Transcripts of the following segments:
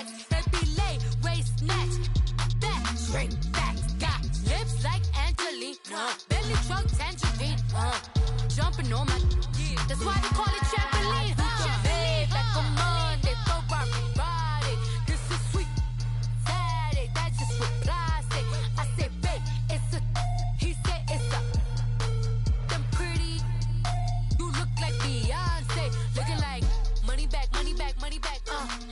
facts. Baby lay, waist snatch. Back, straight facts. Got lips like Angelina. Belly truck tangerine. Jumping on my. That's why they call it trampoline. Hey, back on Monday, Ferrari Friday. This is sweet. Saturday, that's just what I say. I say, babe, it's a. He said it's a. Them pretty. You look like Beyonce. Looking like money back, money back, money back.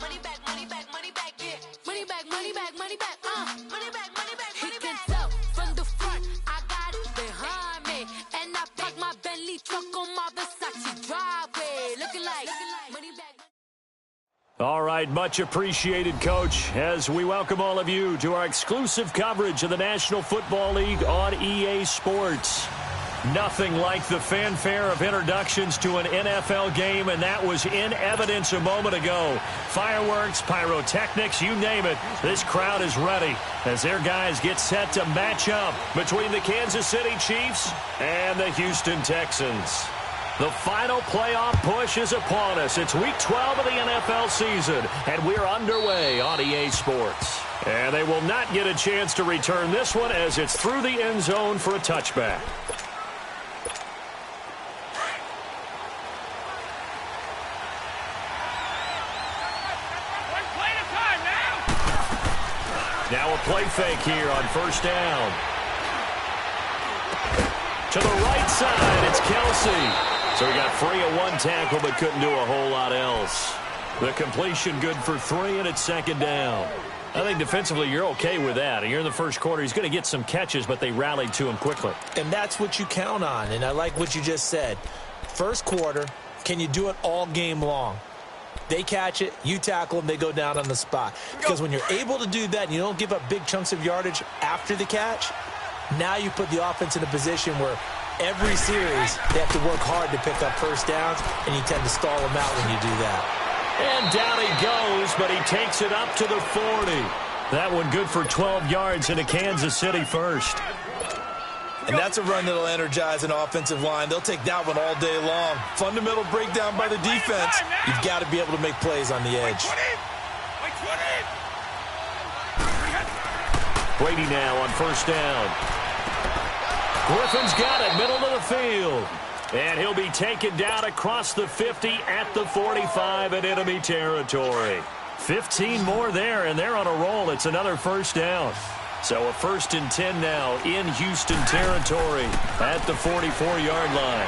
Money back, money back, money back. Yeah. Money back, money back, money back. Money back, money back, money back. He can tell from the front. I got it behind me. And I park my Bentley truck on my Versace driveway. Looking like money back. All right, much appreciated, Coach, as we welcome all of you to our exclusive coverage of the National Football League on EA Sports. Nothing like the fanfare of introductions to an NFL game, and that was in evidence a moment ago. Fireworks, pyrotechnics, you name it. This crowd is ready as their guys get set to match up between the Kansas City Chiefs and the Houston Texans. The final playoff push is upon us. It's Week 12 of the NFL season, and we're underway on EA Sports. And they will not get a chance to return this one as it's through the end zone for a touchback. Now a play fake here on first down. To the right side, it's Kelsey. So he got free of one tackle but couldn't do a whole lot else. The completion good for 3, and it's second down. I think defensively you're okay with that. You're in the first quarter. He's going to get some catches, but they rallied to him quickly. And that's what you count on, and I like what you just said. First quarter, can you do it all game long? They catch it, you tackle them, they go down on the spot. Because when you're able to do that and you don't give up big chunks of yardage after the catch, now you put the offense in a position where every series they have to work hard to pick up first downs, and you tend to stall them out when you do that. And down he goes, but he takes it up to the 40. That one good for 12 yards into Kansas City first. And that's a run that'll energize an offensive line. They'll take that one all day long. Fundamental breakdown by the defense. You've got to be able to make plays on the edge. Brady now on first down. Griffin's got it, middle of the field. And he'll be taken down across the 50 at the 45 in enemy territory. 15 more there, and they're on a roll. It's another first down. So a 1st and 10 now in Houston territory at the 44-yard line.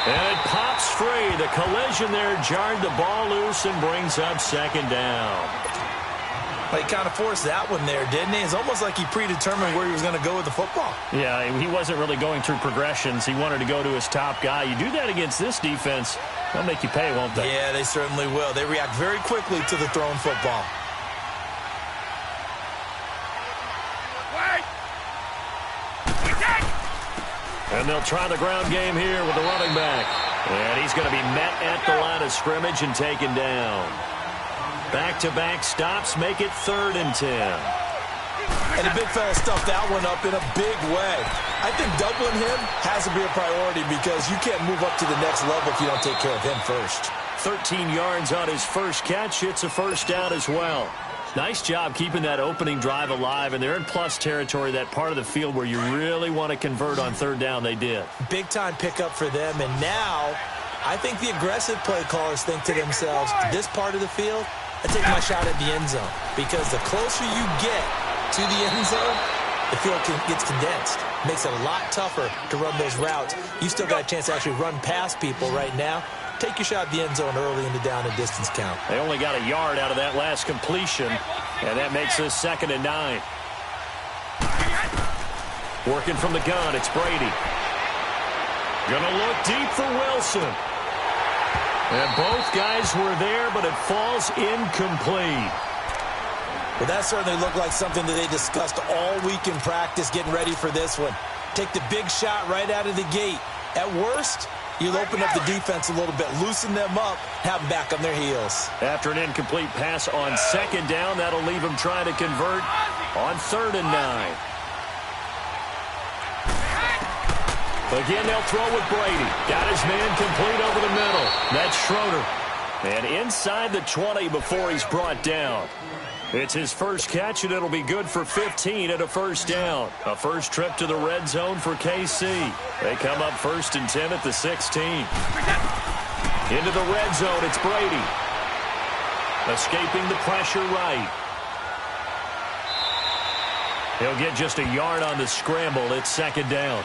And it pops free. The collision there jarred the ball loose and brings up second down. Well, he kind of forced that one there, didn't he? It's almost like he predetermined where he was going to go with the football. Yeah, he wasn't really going through progressions. He wanted to go to his top guy. You do that against this defense, they'll make you pay, won't they? Yeah, they certainly will. They react very quickly to the thrown football. And they'll try the ground game here with the running back. And he's going to be met at the line of scrimmage and taken down. Back-to-back stops make it 3rd and 10. And the big fella stuffed that one up in a big way. I think doubling him has to be a priority because you can't move up to the next level if you don't take care of him first. 13 yards on his first catch. It's a first down as well. Nice job keeping that opening drive alive, and they're in plus territory, that part of the field where you really want to convert on 3rd down. They did. Big-time pickup for them, and now I think the aggressive play callers think to themselves, this part of the field, I take my shot at the end zone, because the closer you get to the end zone, the field gets condensed. Makes it a lot tougher to run those routes. You still got a chance to actually run past people right now. Take your shot at the end zone early in the down and distance count. They only got a yard out of that last completion, and that makes this 2nd and 9. Working from the gun, it's Brady. Gonna look deep for Wilson. And both guys were there, but it falls incomplete. Well, that certainly looked like something that they discussed all week in practice getting ready for this one. Take the big shot right out of the gate. At worst, you'll open up the defense a little bit, loosen them up, have them back on their heels. After an incomplete pass on 2nd down, that'll leave them trying to convert on 3rd and 9. Again, they'll throw with Brady. Got his man complete over the middle. That's Schroeder. And inside the 20 before he's brought down. It's his first catch, and it'll be good for 15 and a first down. A first trip to the red zone for KC. They come up 1st and 10 at the 16. Into the red zone, it's Brady. Escaping the pressure right. He'll get just a yard on the scramble. It's 2nd down.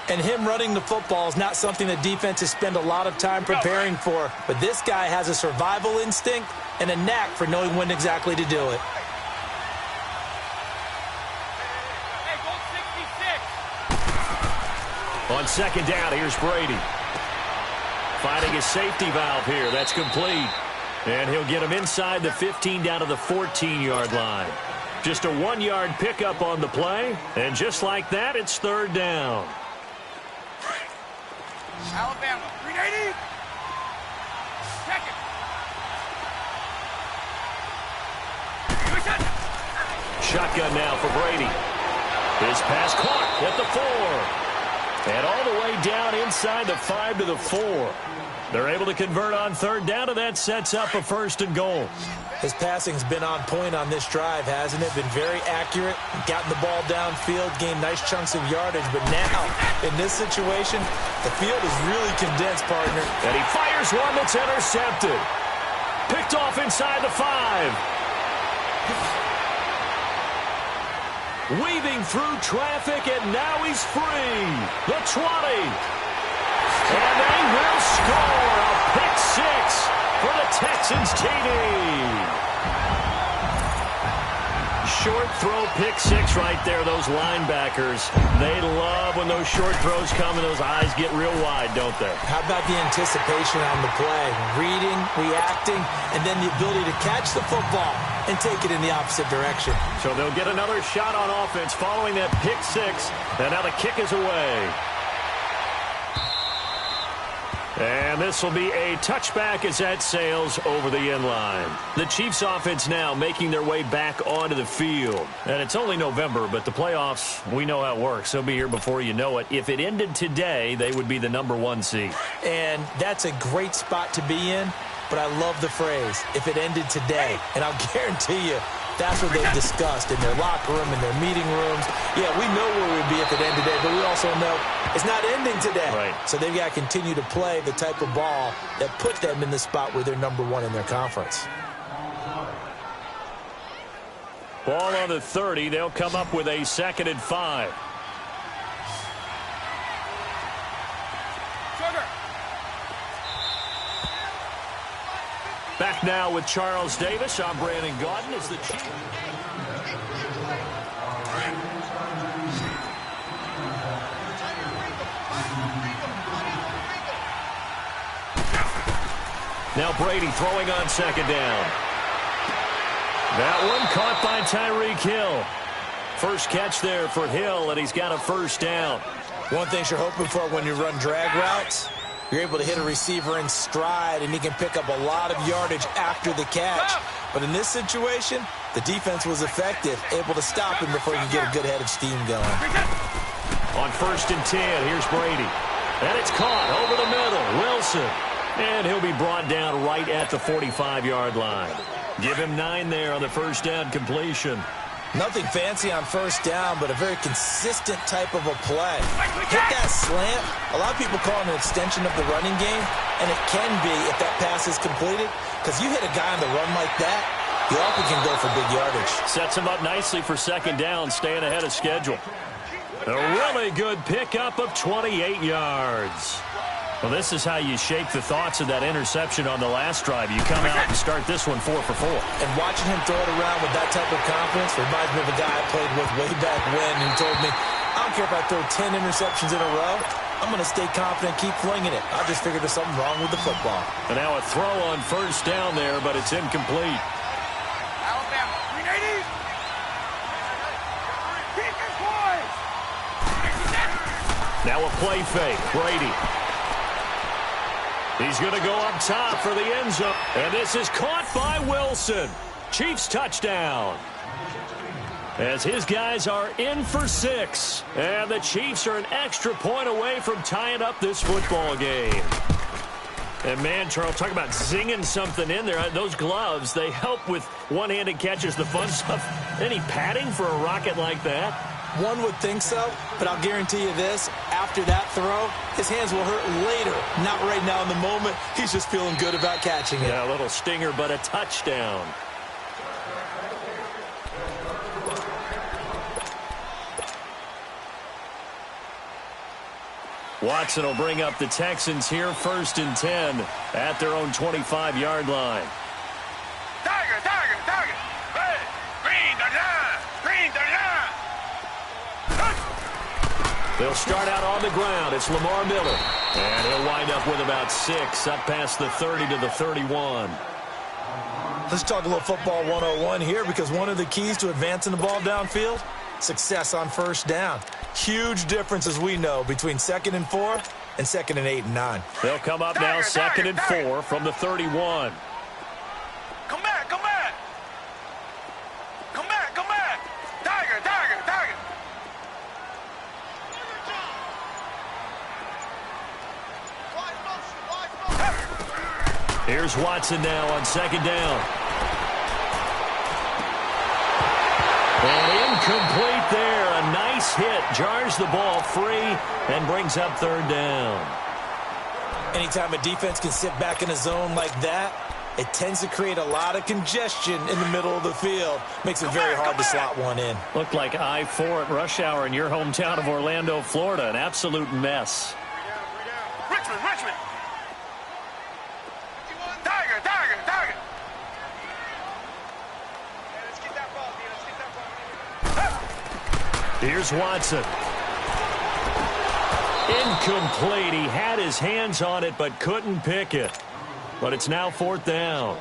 And him running the football is not something the defenses spend a lot of time preparing for. But this guy has a survival instinct and a knack for knowing when exactly to do it. On 2nd down, here's Brady. Finding a safety valve here. That's complete. And he'll get him inside the 15 down to the 14-yard line. Just a 1-yard pickup on the play. And just like that, it's 3rd down. Alabama, 380. Check it. Shotgun now for Brady. His pass caught at the 4. And all the way down inside the 5 to the 4. They're able to convert on 3rd down, and that sets up a 1st and goal. His passing's been on point on this drive, hasn't it? Been very accurate, gotten the ball downfield, gained nice chunks of yardage. But now, in this situation, the field is really condensed, partner. And he fires one that's intercepted. Picked off inside the 5. Weaving through traffic, and now he's free. The 20. And they will score a pick 6 for the Texans TD. Short throw, pick 6 right there. Those linebackers, they love when those short throws come and those eyes get real wide, don't they? How about the anticipation on the play? Reading, reacting, and then the ability to catch the football and take it in the opposite direction. So they'll get another shot on offense following that pick 6, and now the kick is away. And this will be a touchback as that sails over the end line. The Chiefs offense now making their way back onto the field. And it's only November, but the playoffs, we know how it works. They'll be here before you know it. If it ended today, they would be the #1 seed. And that's a great spot to be in, but I love the phrase, if it ended today. And I'll guarantee you, that's what they've discussed in their locker room, in their meeting rooms. Yeah, we know where we'd be if it ended today, but we also know it's not ending today. Right. So they've got to continue to play the type of ball that put them in the spot where they're #1 in their conference. Ball on the 30. They'll come up with a 2nd and 5. Back now with Charles Davis. I'm Brandon Gaudin as the Chief. Now Brady throwing on 2nd down. That one caught by Tyreek Hill. First catch there for Hill, and he's got a 1st down. One thing you're hoping for when you run drag routes, you're able to hit a receiver in stride, and he can pick up a lot of yardage after the catch. But in this situation, the defense was effective, able to stop him before he could get a good head of steam going. On 1st and 10, here's Brady. And it's caught over the middle. Wilson. And he'll be brought down right at the 45-yard line. Give him 9 there on the 1st down completion. Nothing fancy on 1st down, but a very consistent type of a play. Hit that slant. A lot of people call it an extension of the running game, and it can be if that pass is completed, because you hit a guy on the run like that, you often can go for big yardage. Sets him up nicely for 2nd down, staying ahead of schedule. A really good pickup of 28 yards. Well, this is how you shake the thoughts of that interception on the last drive. You come out and start this one 4 for 4. And watching him throw it around with that type of confidence reminds me of a guy I played with way back when who told me, I don't care if I throw 10 interceptions in a row, I'm going to stay confident, keep flinging it. I just figured there's something wrong with the football. And now a throw on 1st down there, but it's incomplete. Alabama, 380. Keep it, boys. Now a play fake. Brady. He's going to go up top for the end zone. And this is caught by Wilson. Chiefs touchdown. As his guys are in for 6. And the Chiefs are an extra point away from tying up this football game. And man, Charles, talk about zinging something in there. Those gloves, they help with one-handed catches, the fun stuff. Any padding for a rocket like that? One would think so, but I'll guarantee you this. After that throw, his hands will hurt later. Not right now in the moment. He's just feeling good about catching it. Yeah, a little stinger, but a touchdown. Watson will bring up the Texans here, 1st and 10 at their own 25-yard line. Tiger, tiger, tiger. Hey, green the line, green the line. They'll start out on the ground. It's Lamar Miller. And he'll wind up with about 6, up past the 30 to the 31. Let's talk a little football 101 here, because one of the keys to advancing the ball downfield, success on 1st down. Huge difference, as we know, between 2nd and 4 and 2nd and 8 and 9. They'll come up now 2nd and 4 from the 31. Come back, come back. Come back, come back. Tiger, tiger, tiger. Here's Watson now on 2nd down. And incomplete there. A nice hit. Jars the ball free and brings up 3rd down. Anytime a defense can sit back in a zone like that, it tends to create a lot of congestion in the middle of the field. Makes it very hard to slot one in. Looked like I-4 at rush hour in your hometown of Orlando, Florida. An absolute mess. Richmond, Richmond. Tiger, tiger, tiger. Let's get that ball, D. Let's get that ball. Here's Watson. Incomplete. He had his hands on it but couldn't pick it. But it's now 4th down.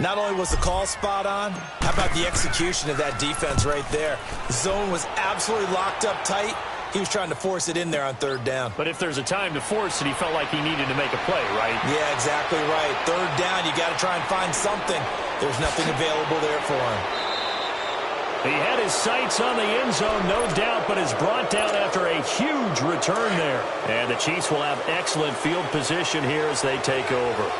Not only was the call spot on, how about the execution of that defense right there? The zone was absolutely locked up tight. He was trying to force it in there on 3rd down. But if there's a time to force it, he felt like he needed to make a play, right? Yeah, exactly right. 3rd down, you got to try and find something. There's nothing available there for him. He had his sights on the end zone, no doubt, but is brought down after a huge return there. And the Chiefs will have excellent field position here as they take over.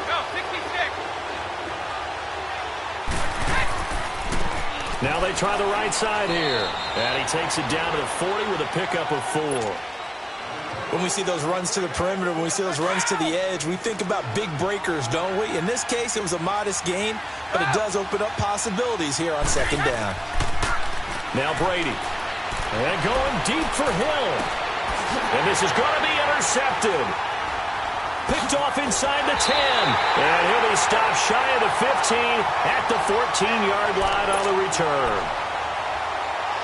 Go, 66. Now they try the right side here. And he takes it down to the 40 with a pickup of 4. When we see those runs to the perimeter, when we see those runs to the edge, we think about big breakers, don't we? In this case, it was a modest gain, but it does open up possibilities here on 2nd down. Now Brady. And going deep for Hill. And this is going to be intercepted. Picked off inside the 10. And he'll be stopped shy of the 15 at the 14-yard line on the return.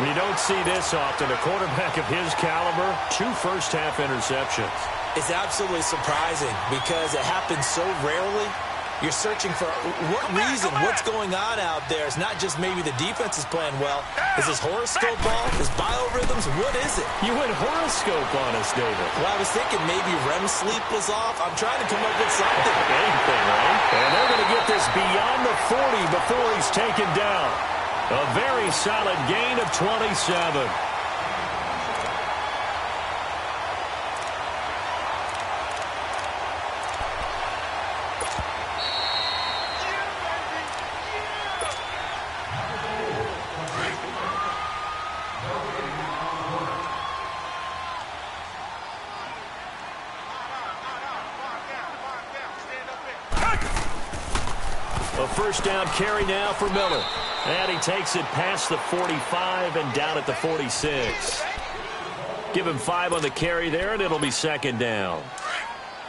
You don't see this often. A quarterback of his caliber, 2 first-half interceptions. It's absolutely surprising because it happens so rarely. You're searching for what reason, what's going on out there. It's not just maybe the defense is playing well. Is this horoscope ball? Is biorhythms? What is it? You went horoscope on us, David. Well, I was thinking maybe REM sleep was off. I'm trying to come up with something. Anything, right? And they're going to get this beyond the 40 before he's taken down. A very solid gain of 27. A first down carry now for Miller. And he takes it past the 45 and down at the 46. Give him 5 on the carry there, and it'll be 2nd down.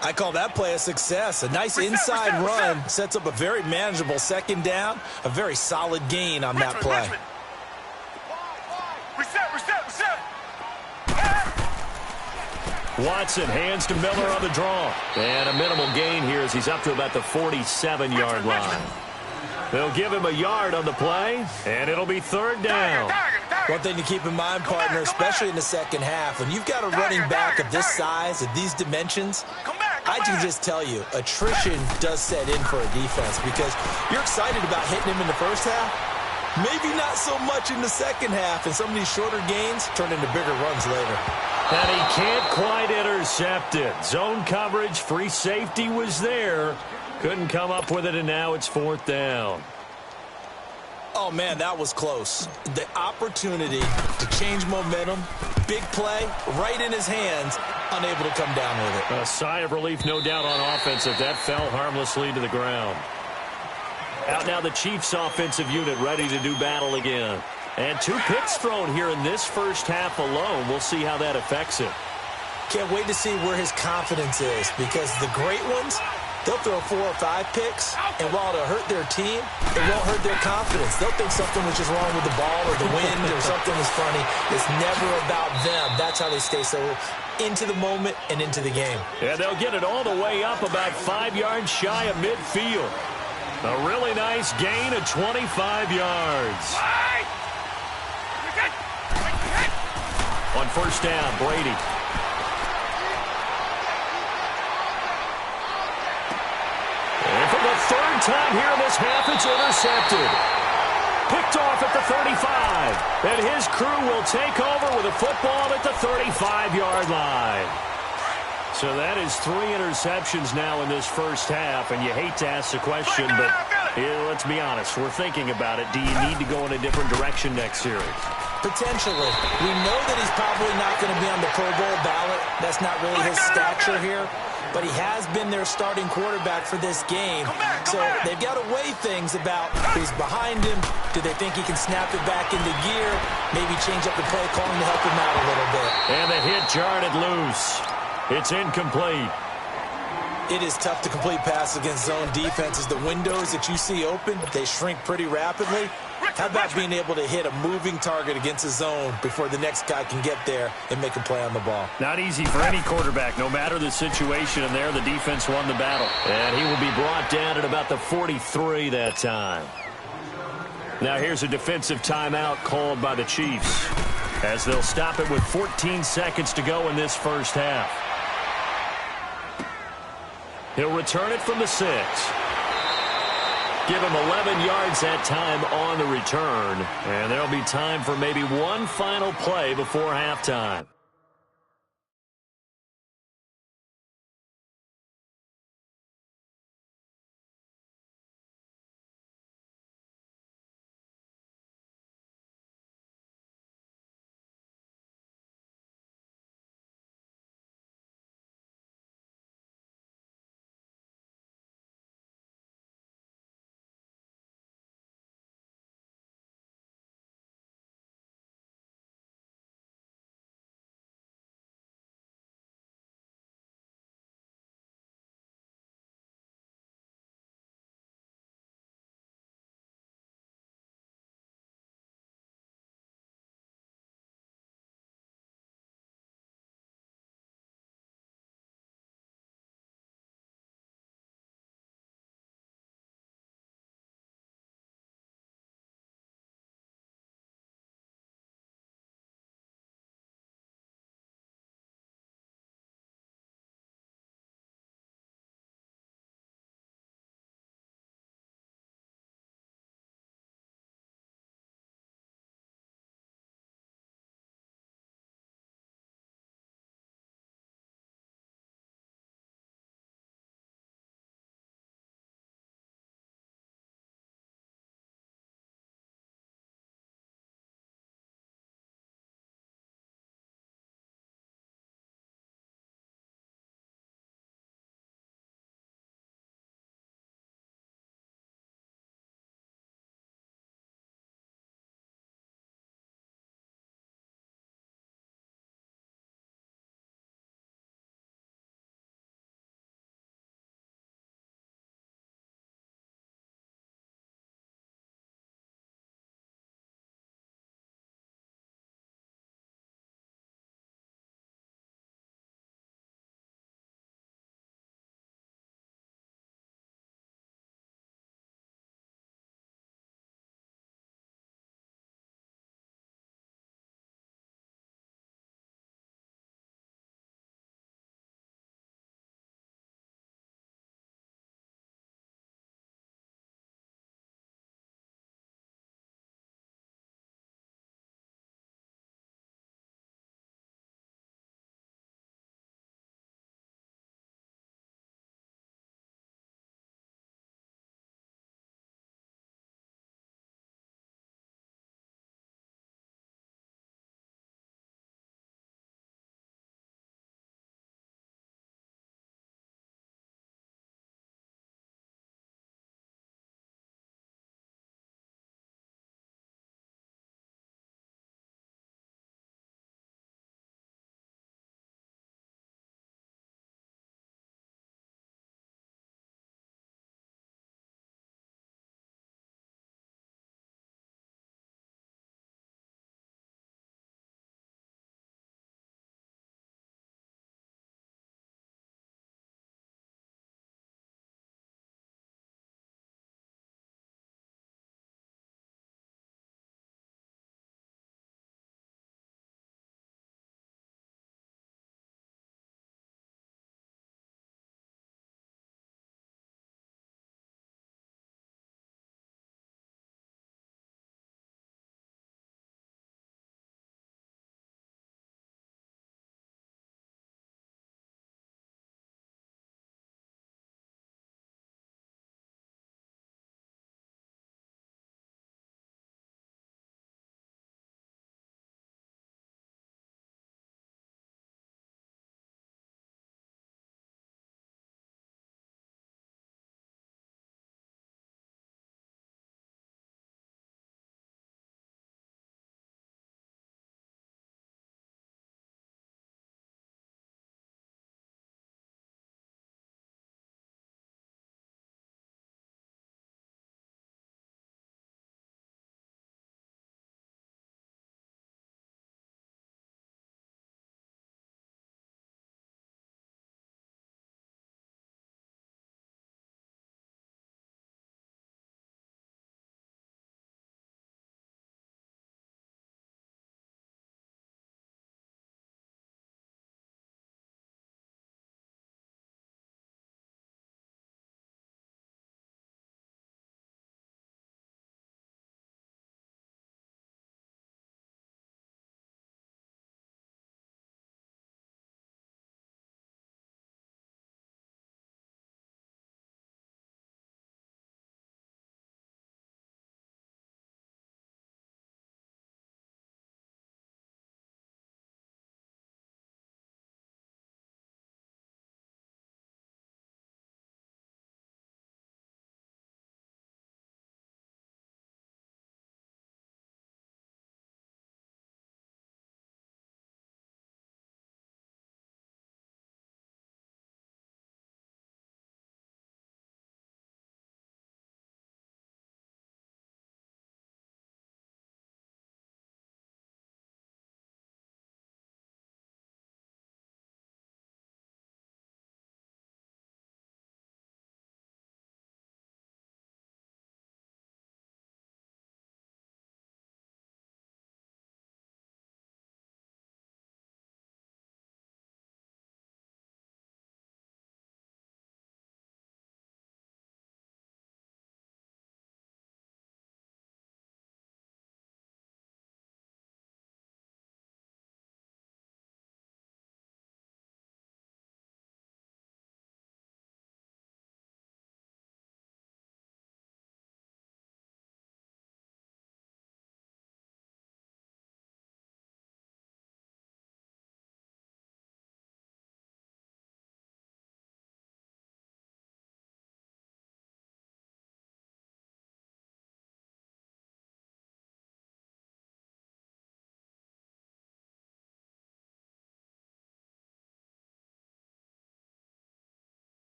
I call that play a success. A nice inside run sets up a very manageable 2nd down. A very solid gain on that play. Reset. Watson hands to Miller on the draw. And a minimal gain here as he's up to about the 47-yard line. They'll give him a yard on the play, and it'll be 3rd down. One thing to keep in mind, partner, especially in the 2nd half, when you've got a running back of this size, of these dimensions, I can just tell you, attrition does set in for a defense because you're excited about hitting him in the first half. Maybe not so much in the 2nd half, and some of these shorter gains turn into bigger runs later. And he can't quite intercept it. Zone coverage, free safety was there. Couldn't come up with it, and now it's 4th down. Oh, man, that was close. The opportunity to change momentum, big play, right in his hands, unable to come down with it. A sigh of relief, no doubt, on offense if that fell harmlessly to the ground. Out now the Chiefs' offensive unit ready to do battle again. And 2 picks thrown here in this first half alone. We'll see how that affects it. Can't wait to see where his confidence is, because the great ones, they'll throw 4 or 5 picks, and while it'll hurt their team, it won't hurt their confidence. They'll think something was just wrong with the ball or the wind or something was funny. It's never about them. That's how they stay so into the moment and into the game. Yeah, they'll get it all the way up about 5 yards shy of midfield. A really nice gain of 25 yards. On 1st down, Brady. And for the 3rd time here in this half, it's intercepted. Picked off at the 35. And his crew will take over with a football at the 35-yard line. So that is 3 interceptions now in this first half, and you hate to ask the question, but let's be honest, we're thinking about it. Do you need to go in a different direction next series? Potentially. We know that he's probably not going to be on the Pro Bowl ballot. That's not really his stature here, but he has been their starting quarterback for this game. So they've got to weigh things about who's behind him. Do they think he can snap it back into gear? Maybe change up the play calling to help him out a little bit. And the hit jarred it loose. It's incomplete. It is tough to complete pass against zone defenses. The windows that you see open, they shrink pretty rapidly. How about being able to hit a moving target against a zone before the next guy can get there and make a play on the ball? Not easy for any quarterback, no matter the situation. And there, the defense won the battle. And he will be brought down at about the 43 that time. Now here's a defensive timeout called by the Chiefs, as they'll stop it with 14 seconds to go in this first half. He'll return it from the 6. Give him 11 yards that time on the return. And there'll be time for maybe one final play before halftime.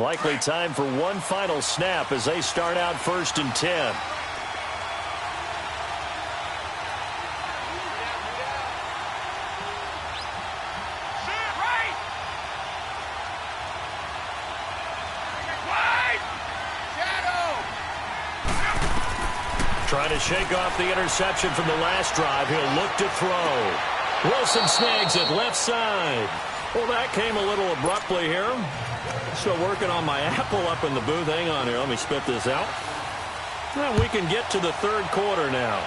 Likely time for one final snap as they start out 1st and 10. Trying to shake off the interception from the last drive. He'll look to throw. Wilson snags it left side. Well, that came a little abruptly here. Still working on my apple up in the booth. Hang on here. Let me spit this out. And we can get to the third quarter now.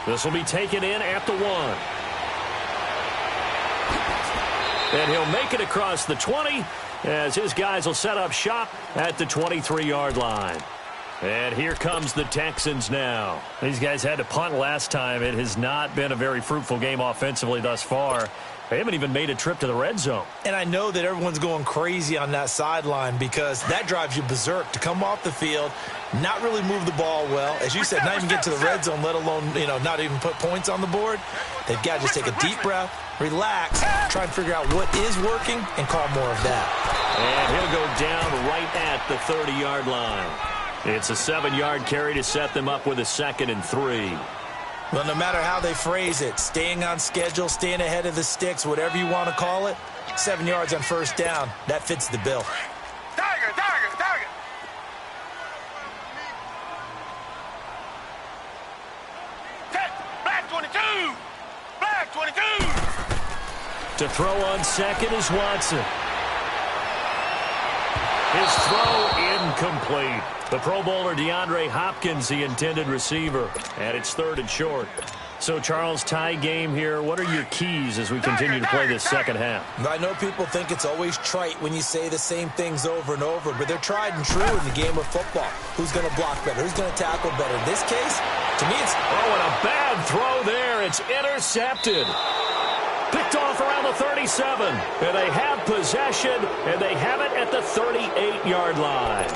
This will be taken in at the 1. And he'll make it across the 20 as his guys will set up shop at the 23-yard line. And here comes the Texans now. These guys had to punt last time. It has not been a very fruitful game offensively thus far. They haven't even made a trip to the red zone. And I know that everyone's going crazy on that sideline because that drives you berserk to come off the field, not really move the ball well. As you said, not even get to the red zone, let alone, not even put points on the board. They've got to just take a deep breath, relax, try and figure out what is working, and call more of that. And he'll go down right at the 30-yard line. It's a 7-yard carry to set them up with a 2nd and 3. Well, no matter how they phrase it, staying on schedule, staying ahead of the sticks, whatever you want to call it, 7 yards on 1st down, that fits the bill. Tiger, tiger, tiger. Black 22. Black 22. To throw on 2nd is Watson. His throw incomplete. The Pro Bowler DeAndre Hopkins, the intended receiver. And it's 3rd and short. So, Charles, tie game here. What are your keys as we continue to play this second half? I know people think it's always trite when you say the same things over and over, but they're tried and true in the game of football. Who's going to block better? Who's going to tackle better? In this case, to me, it's... Oh, and a bad throw there. It's intercepted. Picked off around the 37. And they have possession, and they have it at the 38-yard line.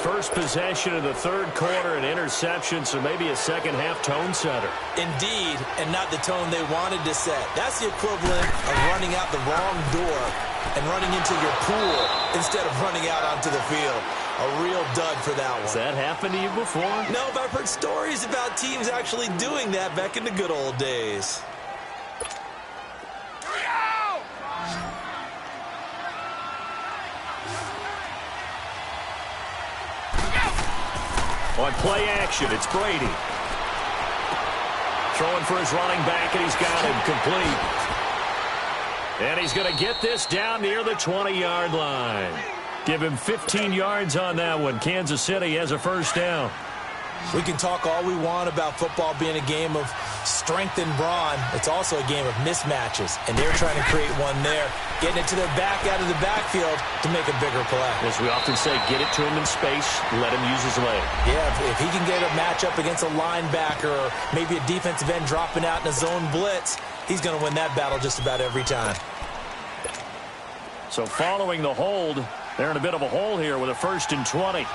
First possession of the third quarter, an interception, so maybe a second-half tone setter. Indeed, and not the tone they wanted to set. That's the equivalent of running out the wrong door and running into your pool instead of running out onto the field. A real dud for that one. Has that happened to you before? No, but I've heard stories about teams actually doing that back in the good old days. On play action, it's Brady. Throwing for his running back, and he's got him complete. And he's going to get this down near the 20-yard line. Give him 15 yards on that one. Kansas City has a first down. We can talk all we want about football being a game of strength and brawn. It's also a game of mismatches, and they're trying to create one there, getting it to their back out of the backfield to make a bigger play. As we often say, get it to him in space, let him use his leg. Yeah, if he can get a matchup against a linebacker or maybe a defensive end dropping out in a zone blitz, he's going to win that battle just about every time. So following the hold, they're in a bit of a hole here with a 1st and 20.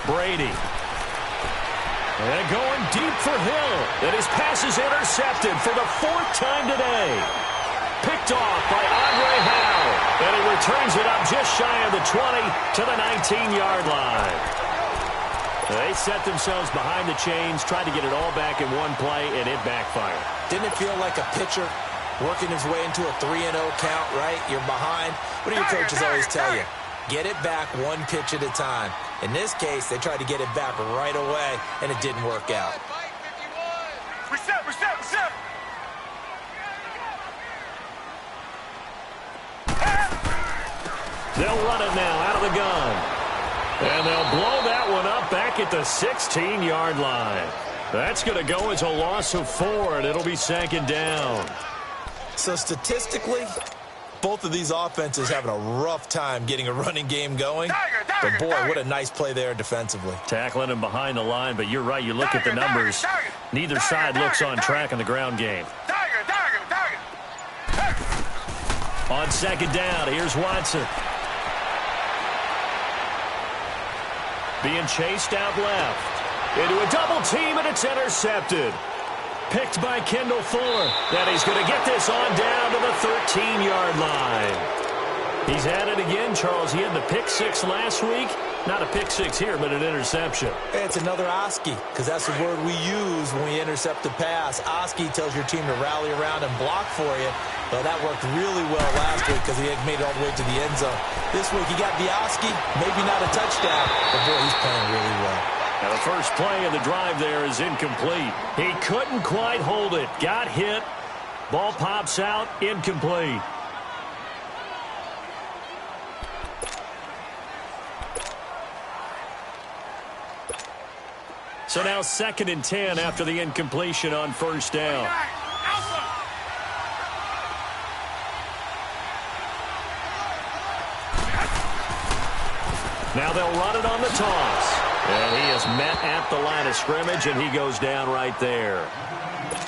Brady. And going deep for Hill. And his pass is intercepted for the 4th time today. Picked off by Andre Howe. And he returns it up just shy of the 20 to the 19-yard line. They set themselves behind the chains, tried to get it all back in one play, and it backfired. Didn't it feel like a pitcher working his way into a 3-0 count, right? You're behind. What do your coaches always tell you? Get it back one pitch at a time. In this case, they tried to get it back right away, and it didn't work out. Reset, reset, reset. They'll run it now out of the gun. And they'll blow that one up back at the 16-yard line. That's going to go as a loss of 4, and it'll be 2nd down. So statistically, both of these offenses having a rough time getting a running game going. But, boy, what a nice play there defensively. Tackling him behind the line, but you're right. You look at the numbers. Neither side looks on track in the ground game. On 2nd down, here's Watson. Being chased out left. Into a double team, and it's intercepted. Picked by Kendall Fuller. And he's going to get this on down to the 13-yard line. He's at it again, Charles. He had the pick six last week. Not a pick six here, but an interception. It's another Oski, because that's the word we use when we intercept the pass. Oski tells your team to rally around and block for you. Well, that worked really well last week because he had made it all the way to the end zone. This week he got the Oski, maybe not a touchdown, but boy, he's playing really well. Now the first play of the drive there is incomplete. He couldn't quite hold it. Got hit. Ball pops out, incomplete. So now 2nd and 10 after the incompletion on first down. Now they'll run it on the toss. And he is met at the line of scrimmage, and he goes down right there.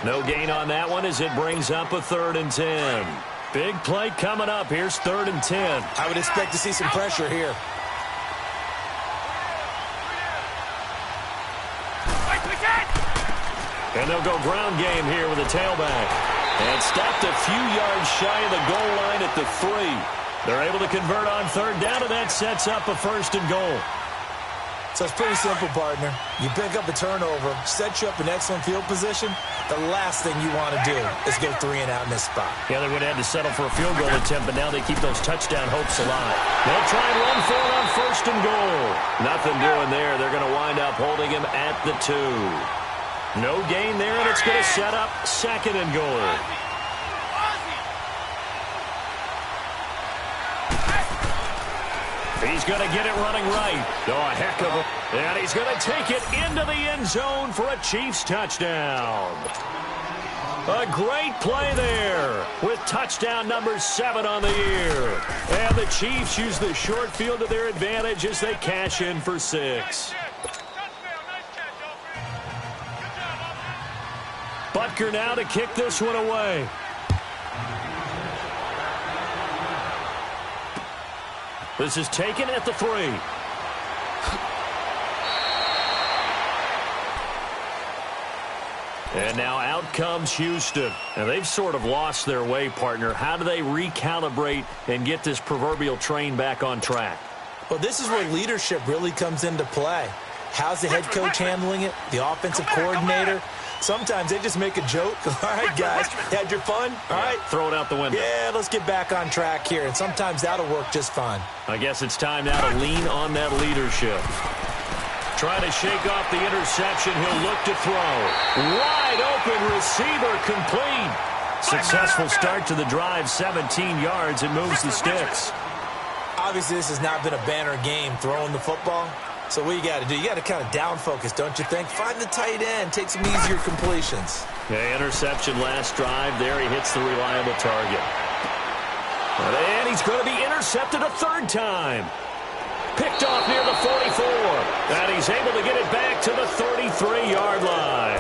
No gain on that one as it brings up a 3rd and 10. Big play coming up. Here's 3rd and 10. I would expect to see some pressure here. And they'll go ground game here with a tailback. And stopped a few yards shy of the goal line at the 3. They're able to convert on 3rd down, and that sets up a 1st and goal. So it's pretty simple, partner. You pick up a turnover, set you up in excellent field position. The last thing you want to do is go 3 and out in this spot. Yeah, they would have had to settle for a field goal attempt, but now they keep those touchdown hopes alive. They'll try and run for it on 1st and goal. Nothing doing there. They're going to wind up holding him at the 2. No gain there, and it's going to set up 2nd and goal. He's going to get it running right. Oh, a heck of a... And he's going to take it into the end zone for a Chiefs touchdown. A great play there with touchdown number 7 on the year. And the Chiefs use the short field to their advantage as they cash in for 6. Butker now to kick this one away. This is taken at the 3. And now out comes Houston. And they've sort of lost their way, partner. How do they recalibrate and get this proverbial train back on track? Well, this is where leadership really comes into play. How's the head coach handling it? The offensive coordinator? Sometimes they just make a joke. All right, guys, had your fun? All right. Throw it out the window. Yeah, let's get back on track here. And sometimes that'll work just fine. I guess it's time now to lean on that leadership. Trying to shake off the interception. He'll look to throw. Wide open receiver complete. Successful start to the drive, 17 yards, and moves the sticks. Obviously, this has not been a banner game throwing the football. So what you got to do, you got to kind of down focus, don't you think? Find the tight end, take some easier completions. Yeah, interception last drive. There he hits the reliable target. And he's going to be intercepted a 3rd time. Picked off near the 44. And he's able to get it back to the 33-yard line.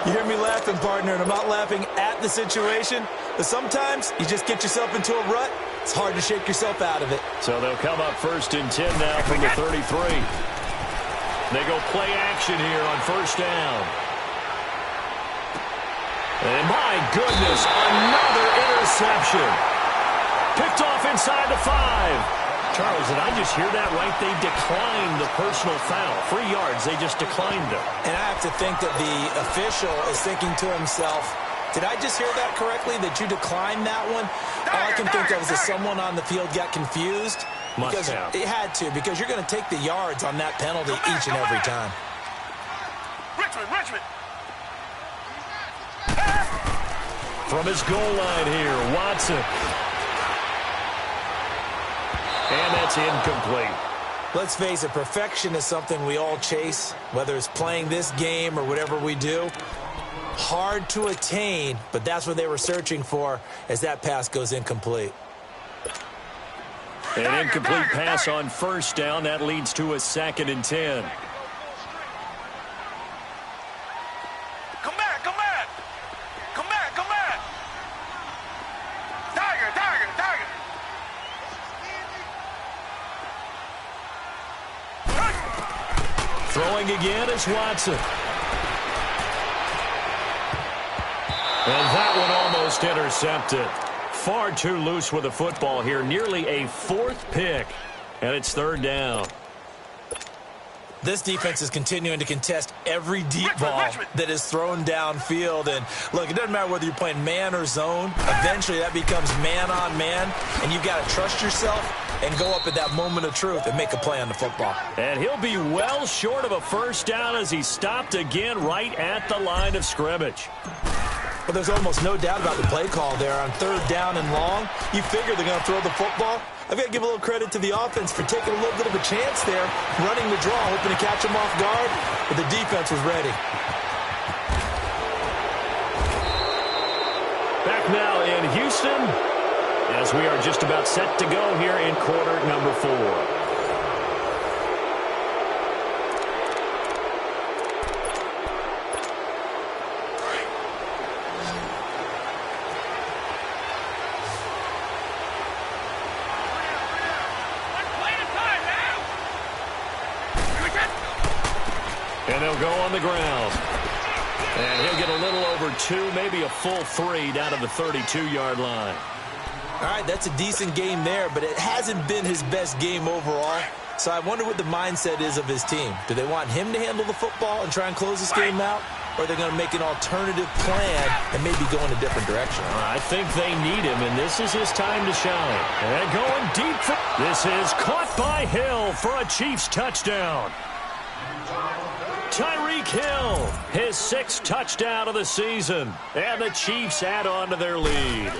You hear me laughing, partner, and I'm not laughing at the situation. But sometimes you just get yourself into a rut. It's hard to shake yourself out of it. So they'll come up 1st and 10 now from the 33. They go play action here on 1st down. And my goodness, another interception. Picked off inside the 5. Charles, did I just hear that right? They declined the personal foul. 3 yards, they just declined it. And I have to think that the official is thinking to himself, did I just hear that correctly, that you declined that one? All I can think of is that someone on the field got confused. Must have. It had to, because you're going to take the yards on that penalty each and every time. Richmond. From his goal line here, Watson. And that's incomplete. Let's face it, perfection is something we all chase, whether it's playing this game or whatever we do. Hard to attain, but that's what they were searching for as that pass goes incomplete. An incomplete pass on 1st down. That leads to a 2nd and 10. Come back. Tiger. Throwing again is Watson. And that one almost intercepted. Far too loose with the football here. Nearly a 4th pick. And it's 3rd down. This defense is continuing to contest every deep ball that is thrown downfield. And, look, it doesn't matter whether you're playing man or zone. Eventually, that becomes man on man. And you've got to trust yourself and go up at that moment of truth and make a play on the football. And he'll be well short of a 1st down as he stopped again right at the line of scrimmage. Well, there's almost no doubt about the play call there. On 3rd down and long, you figure they're going to throw the football. I've got to give a little credit to the offense for taking a little bit of a chance there, running the draw, hoping to catch him off guard, but the defense was ready. Back now in Houston, as we are just about set to go here in quarter number 4. And they'll go on the ground. And he'll get a little over 2, maybe a full 3 down to the 32-yard line. All right, that's a decent game there, but it hasn't been his best game overall. So I wonder what the mindset is of his team. Do they want him to handle the football and try and close this game out? Or are they going to make an alternative plan and maybe go in a different direction? I think they need him, and this is his time to shine. And going deep. This is caught by Hill for a Chiefs touchdown. Tyreek Hill, his 6th touchdown of the season. And the Chiefs add on to their lead.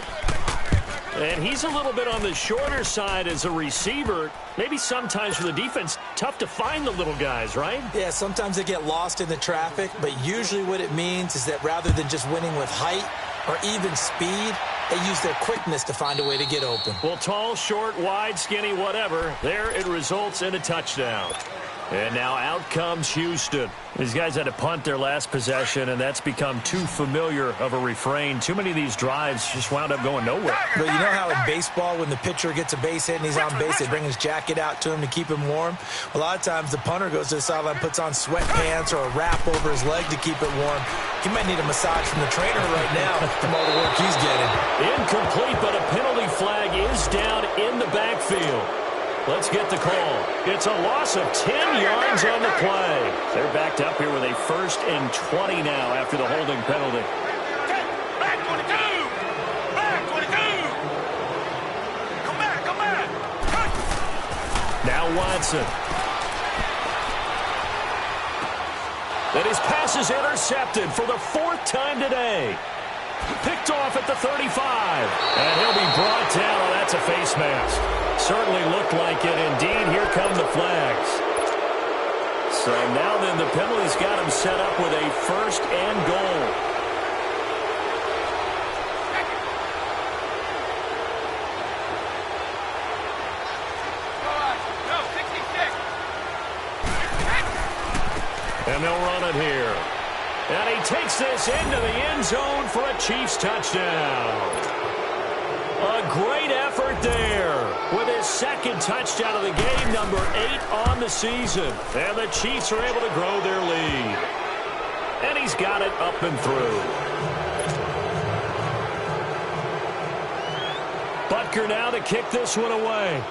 And he's a little bit on the shorter side as a receiver. Maybe sometimes for the defense, tough to find the little guys, right? Yeah, sometimes they get lost in the traffic, but usually what it means is that rather than just winning with height or even speed, they use their quickness to find a way to get open. Well, tall, short, wide, skinny, whatever, there it results in a touchdown. And now out comes Houston. These guys had to punt their last possession, and that's become too familiar of a refrain. Too many of these drives just wound up going nowhere. But you know how in baseball, when the pitcher gets a base hit and he's on base, they bring his jacket out to him to keep him warm? A lot of times the punter goes to the sideline, puts on sweatpants or a wrap over his leg to keep it warm. He might need a massage from the trainer right now from all the work he's getting. Incomplete, but a penalty flag is down in the backfield. Let's get the call. It's a loss of 10 yards on the play. They're backed up here with a 1st and 20 now after the holding penalty. Back 22! Back 22! Come back, come back! Now Watson. And his pass is intercepted for the 4th time today. Picked off at the 35. And he'll be brought down. Oh, that's a face mask. Certainly looked like it. Indeed, here come the flags. So now then the penalty's got him set up with a 1st and goal. And they'll run it here. And he takes this into the end zone for a Chiefs touchdown. A great effort there with his 2nd touchdown of the game, number 8 on the season. And the Chiefs are able to grow their lead. And he's got it up and through. Butker now to kick this one away.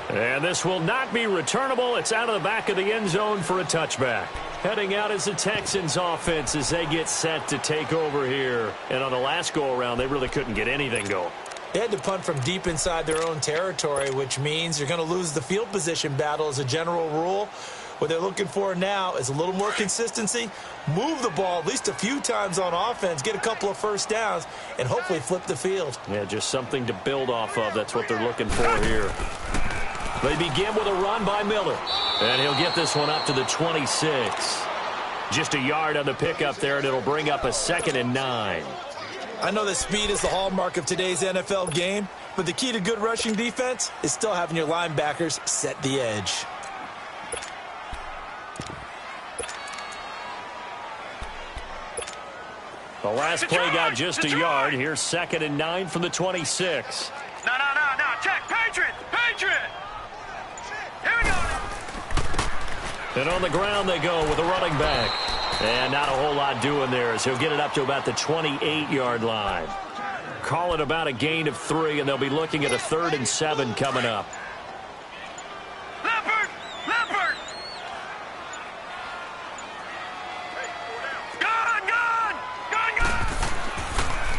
And this will not be returnable. It's out of the back of the end zone for a touchback. Heading out is the Texans offense as they get set to take over here. And on the last go-around, they really couldn't get anything going. They had to punt from deep inside their own territory, which means you're going to lose the field position battle as a general rule. What they're looking for now is a little more consistency, move the ball at least a few times on offense, get a couple of 1st downs, and hopefully flip the field. Yeah, just something to build off of. That's what they're looking for here. They begin with a run by Miller. And he'll get this one up to the 26. Just a yard on the pickup there, and it'll bring up a 2nd and 9. I know that speed is the hallmark of today's NFL game, but the key to good rushing defense is still having your linebackers set the edge. The last play got just a yard. Here's 2nd and 9 from the 26. No. Check. Patriot. Here we go. And on the ground they go with a running back. And not a whole lot doing there as he'll get it up to about the 28-yard line. Call it about a gain of 3, and they'll be looking at a 3rd and 7 coming up. Leopard! Leopard! Gun! Gun! Gun! Gun!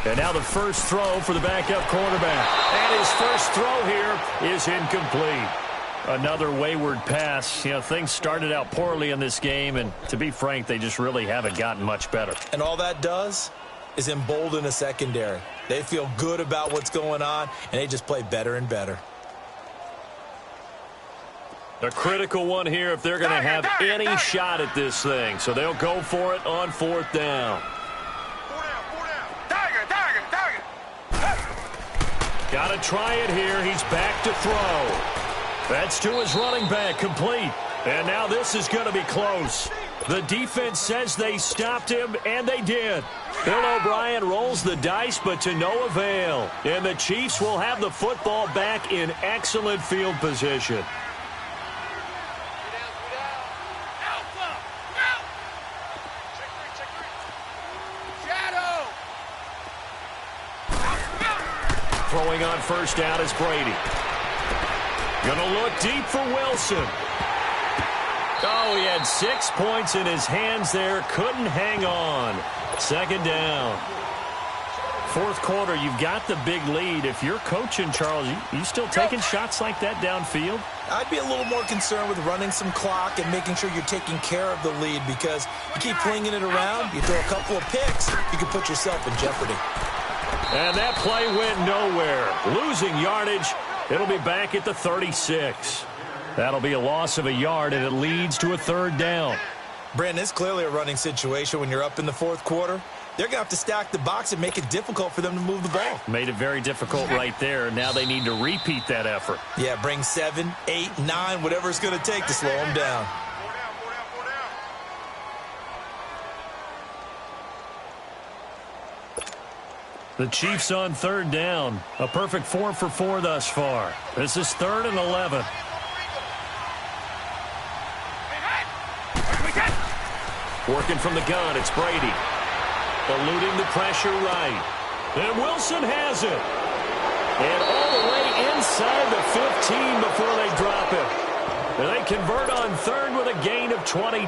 And now the first throw for the backup quarterback. And his first throw here is incomplete. Another wayward pass. You know, things started out poorly in this game, and to be frank, they just really haven't gotten much better. And all that does is embolden a secondary. They feel good about what's going on, and they just play better and better. A critical one here if they're going to have any shot at this thing. So they'll go for it on 4th down. 4 down. Tiger! Hey. Got to try it here. He's back to throw. That's to his running back, complete. And now this is going to be close. The defense says they stopped him, and they did. Bill O'Brien rolls the dice, but to no avail. And the Chiefs will have the football back in excellent field position. Throwing on 1st down is Brady. Gonna look deep for Wilson. Oh, he had 6 points in his hands there. Couldn't hang on. 2nd down. 4th quarter, you've got the big lead. If you're coaching, Charles, you still taking shots like that downfield? I'd be a little more concerned with running some clock and making sure you're taking care of the lead, because you keep flinging it around, you throw a couple of picks, you can put yourself in jeopardy. And that play went nowhere. Losing yardage. It'll be back at the 36. That'll be a loss of a yard, and it leads to a 3rd down. Brandon, it's clearly a running situation when you're up in the 4th quarter. They're going to have to stack the box and make it difficult for them to move the ball. Made it very difficult right there. Now they need to repeat that effort. Yeah, bring 7, 8, 9, whatever it's going to take to slow them down. 4 down. The Chiefs on 3rd down. A perfect 4 for 4 thus far. This is 3rd and 11. Working from the gun, it's Brady. Eluding the pressure right. And Wilson has it. And all the way inside the 15 before they drop it. And they convert on 3rd with a gain of 22.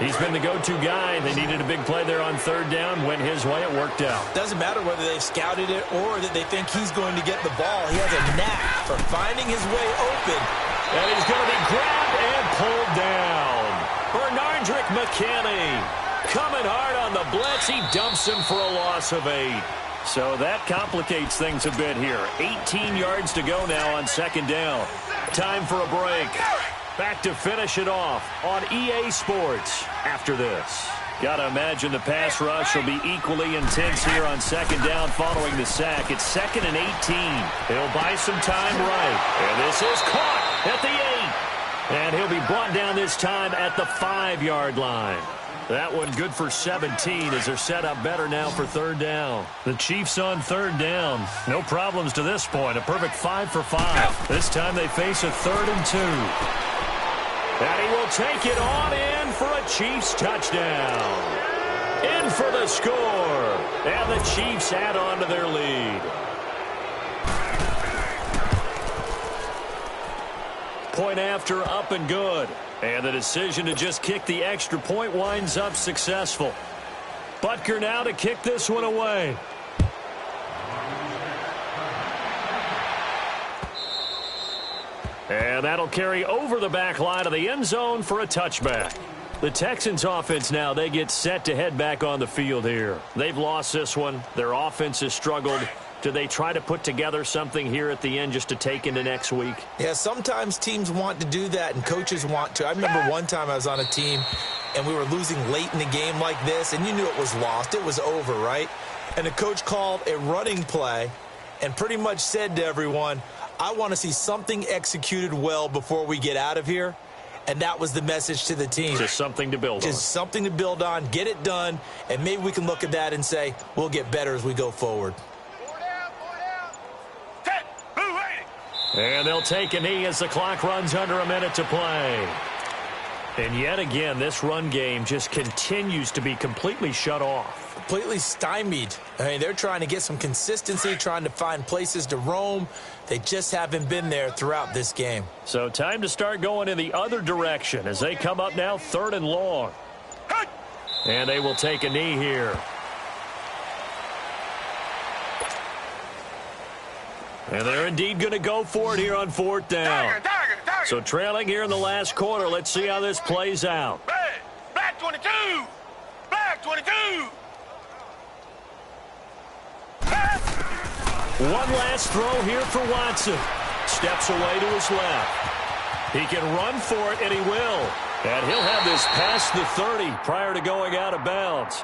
He's been the go-to guy. They needed a big play there on 3rd down. Went his way. It worked out. Doesn't matter whether they've scouted it or that they think he's going to get the ball. He has a knack for finding his way open. And he's going to be grabbed and pulled down. Bernardrick McKinney coming hard on the blitz. He dumps him for a loss of 8. So that complicates things a bit here. 18 yards to go now on 2nd down. Time for a break. Back to finish it off on EA Sports after this. Got to imagine the pass rush will be equally intense here on 2nd down following the sack. It's 2nd and 18. He'll buy some time right. And this is caught at the 8. And he'll be brought down this time at the 5-yard line. That one good for 17 as they're set up better now for 3rd down. The Chiefs on 3rd down. No problems to this point. A perfect 5 for 5. This time they face a 3rd and 2. And he will take it on in for a Chiefs touchdown. In for the score. And the Chiefs add on to their lead. Point after, up and good. And the decision to just kick the extra point winds up successful. Butker now to kick this one away. And that'll carry over the back line of the end zone for a touchback. The Texans offense now, they get set to head back on the field here. They've lost this one. Their offense has struggled. Do they try to put together something here at the end just to take into next week? Yeah, sometimes teams want to do that and coaches want to. I remember one time I was on a team and we were losing late in the game like this, and you knew it was lost. It was over, right? And the coach called a running play and pretty much said to everyone, I want to see something executed well before we get out of here. And that was the message to the team. Just something to build on. Just something to build on, get it done, and maybe we can look at that and say, we'll get better as we go forward. And they'll take a knee as the clock runs under a minute to play. And yet again, this run game just continues to be completely shut off. Completely stymied. I mean, they're trying to get some consistency, trying to find places to roam. They just haven't been there throughout this game. So time to start going in the other direction as they come up now 3rd and long. And they will take a knee here. And they're indeed going to go for it here on 4th down. So trailing here in the last quarter. Let's see how this plays out. Black 22! Black 22! One last throw here for Watson. Steps away to his left. He can run for it, and he will. And he'll have this past the 30 prior to going out of bounds.